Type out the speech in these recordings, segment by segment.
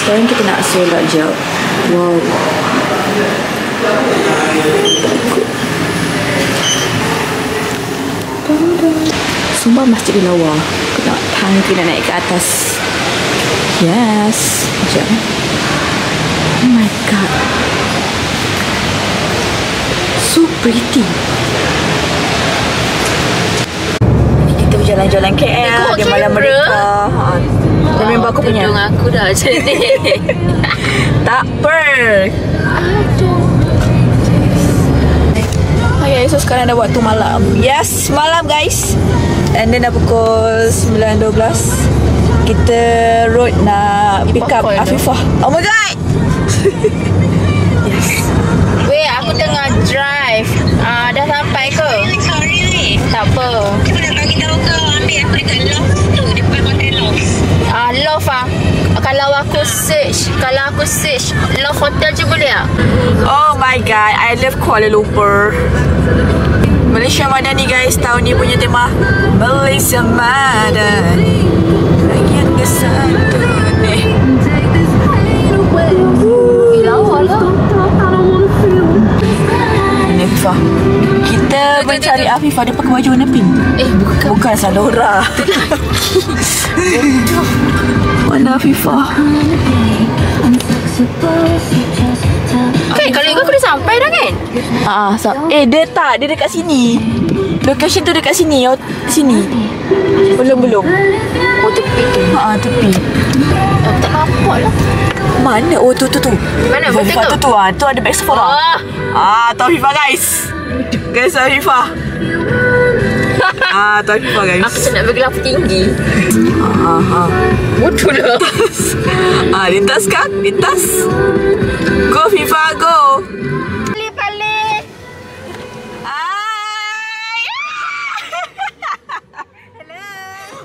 Sekarang kita nak solat jap. Wow. Sumpah masjid di lawa. Aku nak tangki nak naik ke atas. Yes. Sekejap. Oh my god. So pretty. Kita berjalan-jalan KL di Malam Merdeka. Dan member aku punya. Tudung aku dah macam ni. Tak per. Okay, so sekarang dah waktu malam. Yes, malam guys. And then dah pukul 9.12. Kita road nak pick up Afifah. Oh my god. Yes. Weh, aku tengah drive. Dah sampai ke? Sorry. Tak apa. Aku nak bagi tahu kau ambil aku dekat Loft tu, depan hotel Loft. Love Kalau aku search Love Hotel je boleh tak? Oh my god, I love Kuala Lumpur. Malaysia Madani guys, tahun ni punya tema Malaysia Madani. Yang ke satu ni. Lawa lah. Ini Afifah. Kita mencari Afifah, dia pakai baju warna pink. Bukan Salora. Mana Afifah? Okay, kalau ikut aku dah sampai dah kan? Dia tak, dia dekat sini. Location tu dekat sini. Sini. Belum. Oh, tepi tu. Tepi. Tak nampak lah. Mana? Oh, tu. Mana? Betul Afifah tu? Tu ada beg Sephora. Tu Afifah guys. Guys, Afifah. Tu Afifah guys. Aku tak nak bergelap tinggi. Bodoh lah. Lintas kan? Lintas. Go Afifah, go. Balik.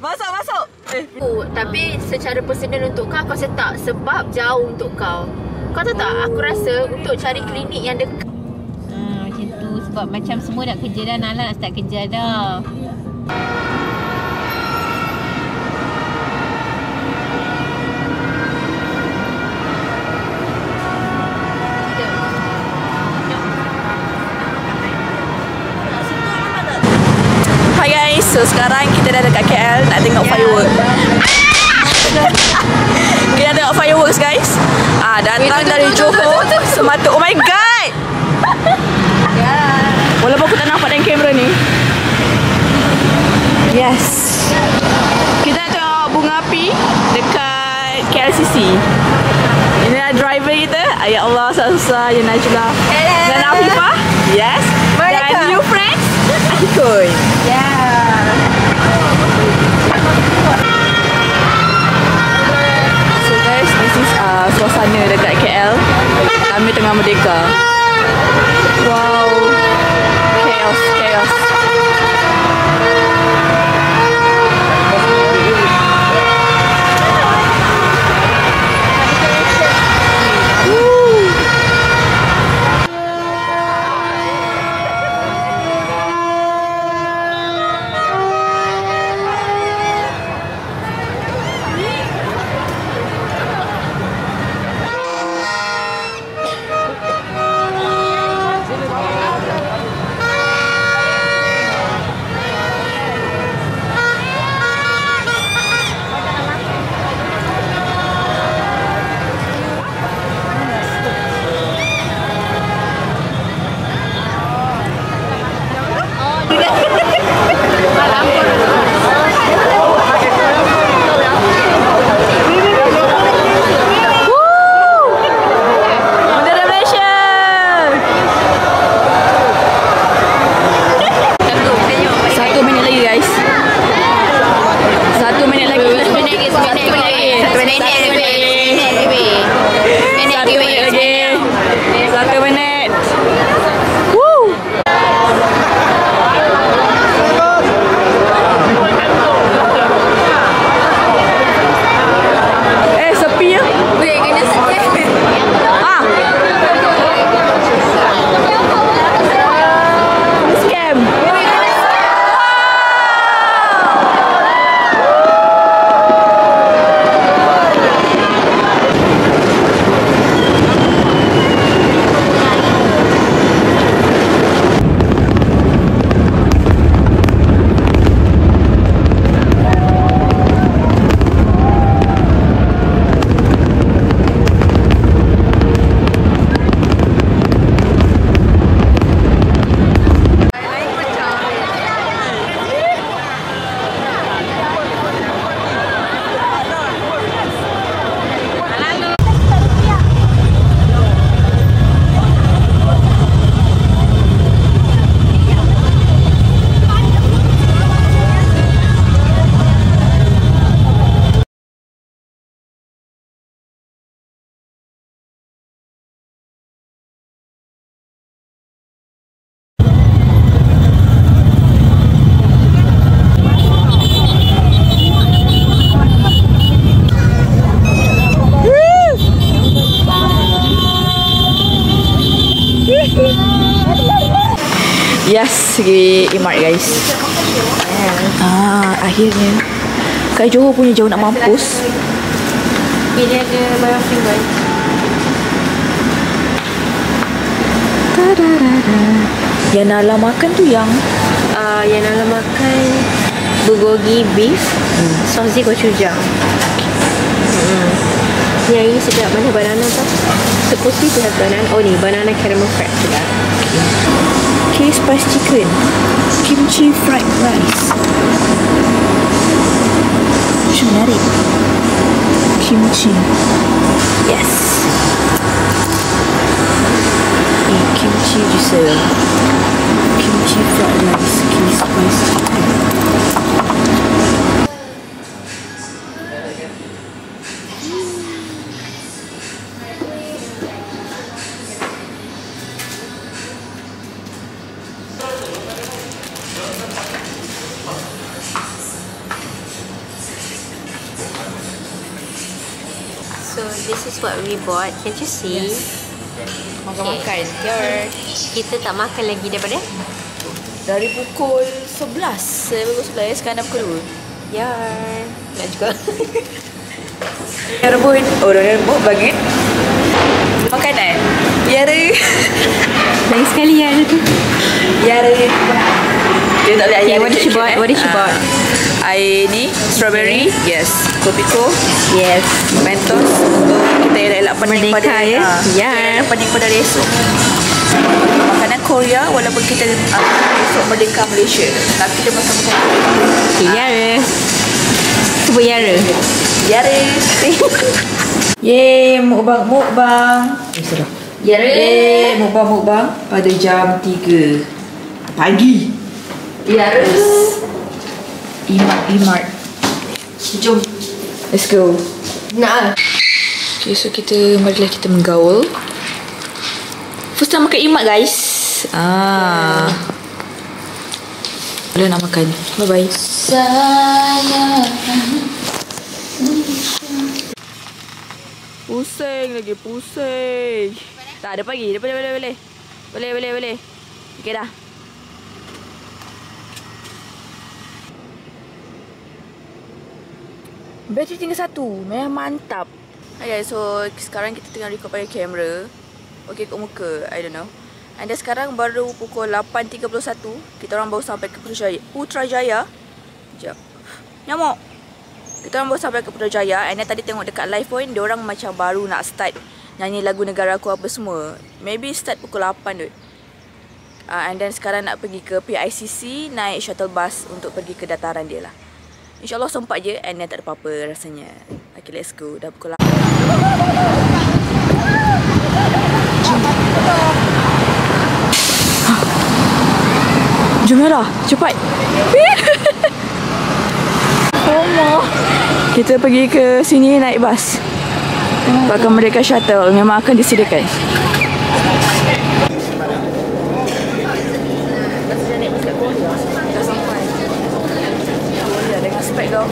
Masuk. Tapi secara personal untuk kau rasa tak? Sebab jauh untuk kau. Kau tahu tak? Aku rasa untuk cari klinik yang dekat. Macam tu. Sebab macam semua nak kerja dah. Nala nak start kerja dah. Hi guys, so sekarang kita dah dekat KL nak tengok firework. Kita tengok fireworks guys. Datang dari Johor semata. Oh my god. Walaupun aku tak nampak dalam kamera ni. Yes. Kita nak tengok bunga api dekat KLCC. Ini adalah driver kita. Ya Allah, susah je Najlah. Dan Afifah. Yes. Dan new friends. Akikun. So guys, this is suasana dekat KL. Kami tengah merdeka. Wow. Chaos. Yes, pergi Imart guys. Akhirnya. Kat Johor punya jauh nak mampus. Dia ada barang single. Yang Nala makan tu yang Yang Nala makan bulgogi beef, sausage gochujang. Yang ini sedap. Mana banana tau? Supposed to have banana. Oh ni, banana caramel frappe sedap. okay, spice chicken, kimchi fried rice. Macam menarik. Kimchi. Yes. Kimchi juicer. Kimchi fried rice. Okay, spice chicken. So this is what we bought. Can you see? Makan-makan. Kita tak makan lagi daripada Dari pukul 11. Dari pukul 11. Sekarang dah pukul 2. nak juga. Yang rebut. Oh, dah rebut banget. Makanan. Yara. Baik sekali ya tu. Yara. Dia tak boleh Okay, what did she bought? What did she bought? Air ni strawberry. Yes. Kopiko. Yes. Mentos. Untuk kita elak pening Merdeka, pada ya? Ya. elak pening pada hari esok. Makanan Korea walaupun kita esok merdeka Malaysia, tapi dia makan makanan Korea. Okay, Yara. Sebut Yara. Yara. Yeay, mukbang. Yara. Yeay, mukbang pada jam 3 pagi. Yara. Imart. Jom. Let's go. Nak. Okay, so marilah kita menggaul. First time makan Imart guys. Boleh nak makan. Bye-bye. Pusing. Tak ada pagi. Boleh. Okay dah. Bateri tinggal 1. Memang mantap. Okay, so sekarang kita tengah record pakai kamera. Okay, kat muka. I don't know. And then sekarang baru pukul 8.31. Kita orang baru sampai ke Putrajaya. Sekejap. Nyamuk. Kita orang baru sampai ke Putrajaya. And then tadi tengok dekat live point, diorang macam baru nak start nyanyi lagu negara aku apa semua. Maybe start pukul 8 tu. And then sekarang nak pergi ke PICC, naik shuttle bus untuk pergi ke dataran dia lah. InsyaAllah sempat je and then tak ada apa-apa rasanya. Okay, let's go. Dah pukul 8. Jom lah, cepat. Kita pergi ke sini naik bas. Pakai Merdeka Shuttle. Memang akan disediakan. Dengan spek kau.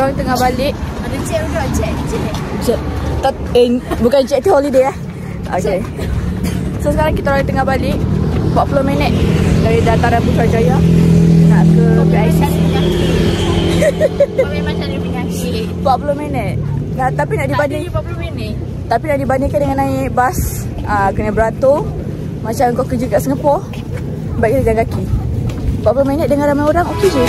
orang tengah balik. Ada cek juga, cek. Bukan jet to holiday Okay. So sekarang kita orang tengah balik 40 minit dari dataran Putrajaya nak ke PICC. Kau memang cari penyakit. 40 minit. Nah, tapi nak dibanding 40 minit. Tapi nak dibandingkan dengan naik bas, kena beratur macam kau kerja kat Singapura, baik kita jalan kaki. 40 minit dengan ramai orang okey je.